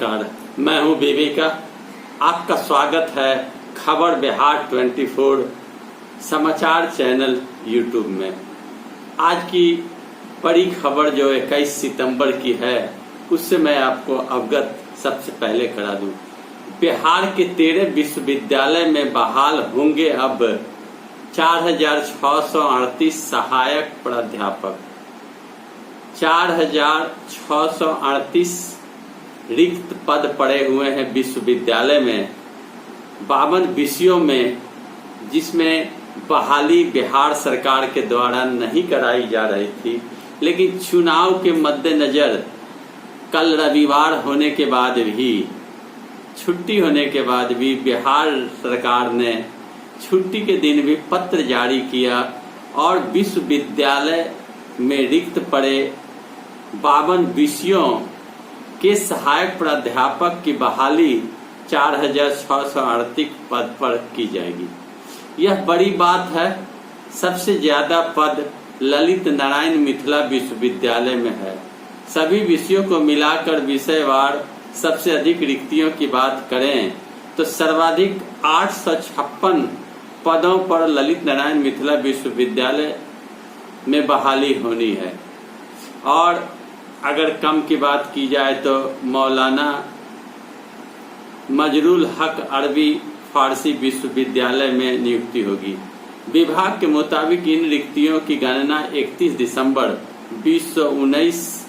नमस्कार, मैं हूं विवेका। आपका स्वागत है खबर बिहार 24 समाचार चैनल यूट्यूब में। आज की बड़ी खबर जो 21 सितंबर की है उससे मैं आपको अवगत सबसे पहले करा दूं। बिहार के 13 विश्वविद्यालय में बहाल होंगे अब 4,638 सहायक प्राध्यापक। 4,638 रिक्त पद पड़े हुए हैं विश्वविद्यालय में 52 विषयों में, जिसमें बहाली बिहार सरकार के द्वारा नहीं कराई जा रही थी। लेकिन चुनाव के मद्देनजर कल रविवार होने के बाद भी, छुट्टी होने के बाद भी बिहार सरकार ने छुट्टी के दिन भी पत्र जारी किया और विश्वविद्यालय में रिक्त पड़े 52 विषयों के सहायक प्राध्यापक की बहाली 4,638 पद पर की जाएगी। यह बड़ी बात है। सबसे ज्यादा पद ललित नारायण मिथिला विश्वविद्यालय में है। सभी विषयों को मिलाकर विषयवार सबसे अधिक रिक्तियों की बात करें तो सर्वाधिक 856 पदों पर ललित नारायण मिथिला विश्वविद्यालय में बहाली होनी है। और अगर कम की बात की जाए तो मौलाना मजरुल हक अरबी फारसी विश्वविद्यालय में नियुक्ति होगी। विभाग के मुताबिक इन रिक्तियों की गणना 31 दिसंबर 2019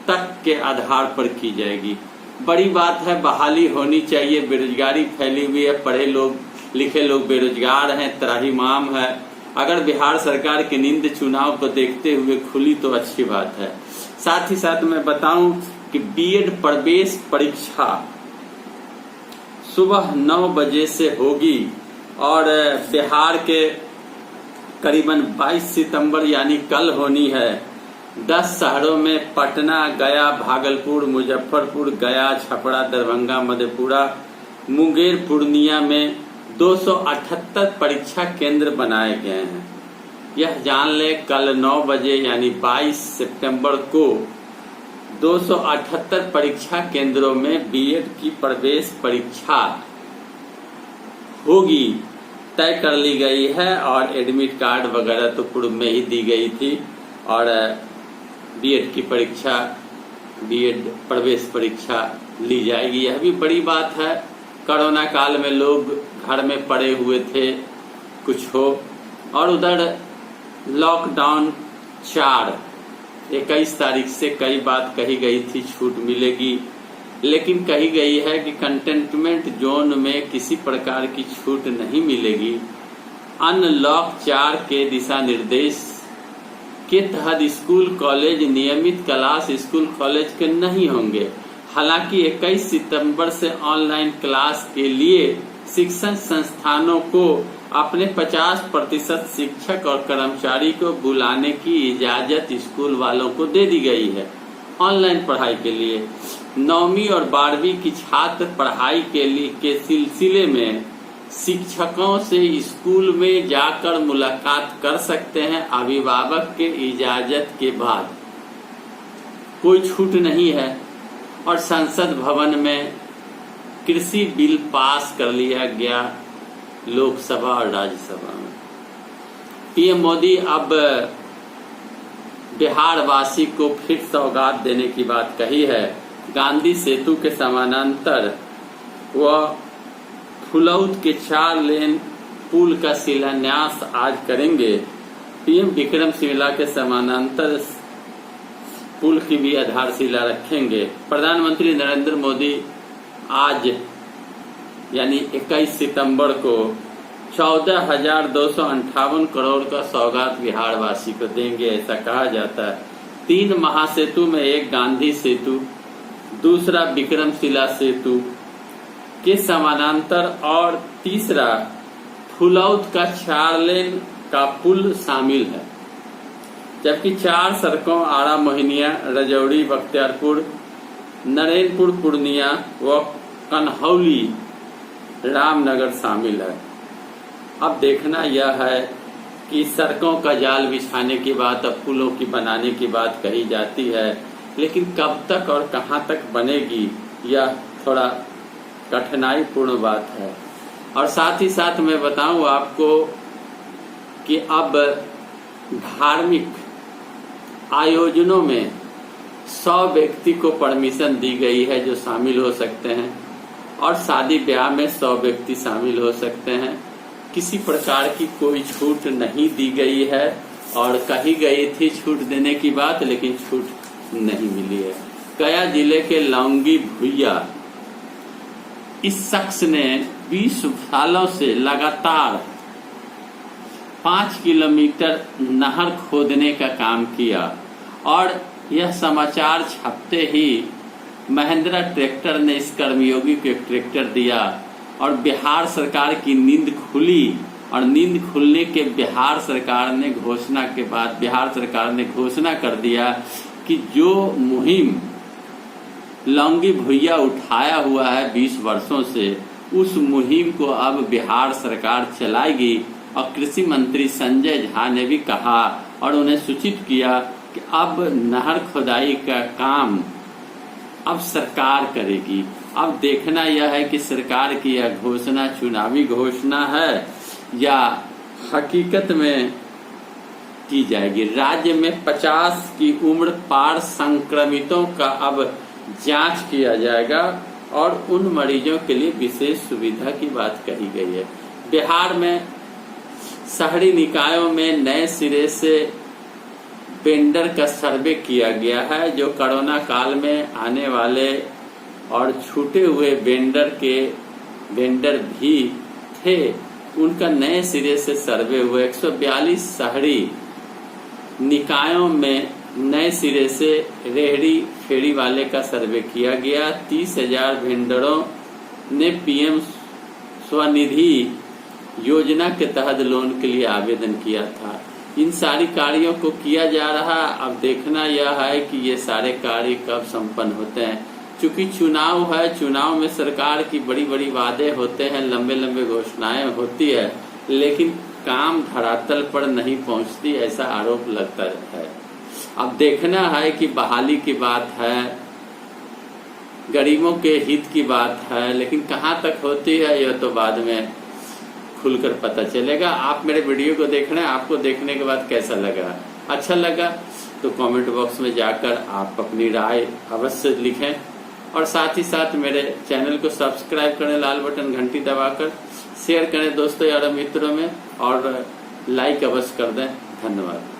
तक के आधार पर की जाएगी। बड़ी बात है, बहाली होनी चाहिए। बेरोजगारी फैली हुई है, पढ़े लोग लिखे लोग बेरोजगार हैं, त्राहिमाम है। अगर बिहार सरकार की नींद चुनाव को देखते हुए खुली तो अच्छी बात है। साथ ही साथ मैं बताऊं कि बीएड प्रवेश परीक्षा सुबह 9 बजे से होगी और बिहार के करीबन 22 सितंबर यानी कल होनी है। 10 शहरों में पटना, गया, भागलपुर, मुजफ्फरपुर, गया, छपरा, दरभंगा, मधेपुरा, मुंगेर, पूर्णिया में 278 परीक्षा केंद्र बनाए गए हैं। यह जान ले, कल 9 बजे यानी 22 सितंबर को 278 परीक्षा केंद्रों में बीएड की प्रवेश परीक्षा होगी, तय कर ली गई है। और एडमिट कार्ड वगैरह तो पूर्व में ही दी गई थी। और बीएड की परीक्षा, बीएड प्रवेश परीक्षा ली जाएगी। यह भी बड़ी बात है। कोरोना काल में लोग घर में पड़े हुए थे, कुछ हो, और उधर लॉकडाउन 21 तारीख से कई बात कही गई थी छूट मिलेगी, लेकिन कही गई है कि कंटेनमेंट जोन में किसी प्रकार की छूट नहीं मिलेगी। अनलॉक 4 के दिशा निर्देश के तहत स्कूल कॉलेज नियमित क्लास स्कूल कॉलेज के नहीं होंगे। हालांकि 21 सितंबर से ऑनलाइन क्लास के लिए शिक्षण संस्थानों को अपने 50% शिक्षक और कर्मचारी को बुलाने की इजाजत स्कूल वालों को दे दी गई है ऑनलाइन पढ़ाई के लिए। 9वीं और 12वीं की छात्र पढ़ाई के सिलसिले में शिक्षकों से स्कूल में जाकर मुलाकात कर सकते हैं अभिभावक के इजाजत के बाद। कोई छूट नहीं है। और संसद भवन में कृषि बिल पास कर लिया गया लोकसभा और राज्यसभा में। पीएम मोदी अब बिहार वासी को फिर सौगात देने की बात कही है। गांधी सेतु के समानांतर वह फुलौत के 4 लेन पुल का शिलान्यास आज करेंगे। पीएम विक्रमशिला के समानांतर पुल की भी आधारशिला रखेंगे। प्रधानमंत्री नरेंद्र मोदी आज यानी 21 सितंबर को 14,258 करोड़ का सौगात बिहार वासी को देंगे, ऐसा कहा जाता है। 3 महासेतु में एक गांधी सेतु, दूसरा विक्रमशिला सेतु के समानांतर और तीसरा फुलौत का 4 लेन का पुल शामिल है। जबकि 4 सड़कों आरा मोहनिया, रजौड़ी, बख्तियारपुर, नरेनपुर, पूर्णिया व कन्हौली, रामनगर शामिल है। अब देखना यह है कि सड़कों का जाल बिछाने की बात, अब पुलों की बनाने की बात कही जाती है, लेकिन कब तक और कहां तक बनेगी यह थोड़ा कठिनाईपूर्ण बात है। और साथ ही साथ मैं बताऊं आपको कि अब धार्मिक आयोजनों में 100 व्यक्ति को परमिशन दी गई है जो शामिल हो सकते हैं, और शादी ब्याह में 100 व्यक्ति शामिल हो सकते हैं। किसी प्रकार की कोई छूट नहीं दी गई है, और कही गई थी छूट देने की बात, लेकिन छूट नहीं मिली है। गया जिले के लौंगी भुइया इस शख्स ने 20 सालों से लगातार 5 किलोमीटर नहर खोदने का काम किया, और यह समाचार छपते ही महिंद्रा ट्रैक्टर ने इस कर्मयोगी को एक ट्रैक्टर दिया, और बिहार सरकार की नींद खुली। और नींद खुलने के बिहार सरकार ने घोषणा कर दिया कि जो मुहिम लौंगी भुइया उठाया हुआ है 20 वर्षों से, उस मुहिम को अब बिहार सरकार चलाएगी। और कृषि मंत्री संजय झा ने भी कहा और उन्हें सूचित किया कि अब नहर खुदाई का काम अब सरकार करेगी। अब देखना यह है कि सरकार की यह घोषणा चुनावी घोषणा है या हकीकत में की जाएगी। राज्य में 50 की उम्र पार संक्रमितों का अब जांच किया जाएगा, और उन मरीजों के लिए विशेष सुविधा की बात कही गई है। बिहार में शहरी निकायों में नए सिरे से वेंडर का सर्वे किया गया है। जो कोरोना काल में आने वाले और छूटे हुए वेंडर भी थे, उनका नए सिरे से सर्वे हुआ। 142 शहरी निकायों में नए सिरे से रेहड़ी फेरी वाले का सर्वे किया गया। 30,000 वेंडरों ने पीएम स्वनिधि योजना के तहत लोन के लिए आवेदन किया था। इन सारी कार्यों को किया जा रहा। अब देखना यह है कि ये सारे कार्य कब संपन्न होते हैं। चूंकि चुनाव है, चुनाव में सरकार की बड़ी बड़ी वादे होते हैं, लंबे लंबे घोषणाएं होती है, लेकिन काम धरातल पर नहीं पहुंचती, ऐसा आरोप लगता है। अब देखना है कि बहाली की बात है, गरीबों के हित की बात है, लेकिन कहाँ तक होती है यह तो बाद में खुलकर पता चलेगा। आप मेरे वीडियो को देख रहे हैं, आपको देखने के बाद कैसा लगा? अच्छा लगा तो कमेंट बॉक्स में जाकर आप अपनी राय अवश्य लिखें, और साथ ही साथ मेरे चैनल को सब्सक्राइब करें, लाल बटन घंटी दबाकर शेयर करें दोस्तों और मित्रों में, और लाइक अवश्य कर दें। धन्यवाद।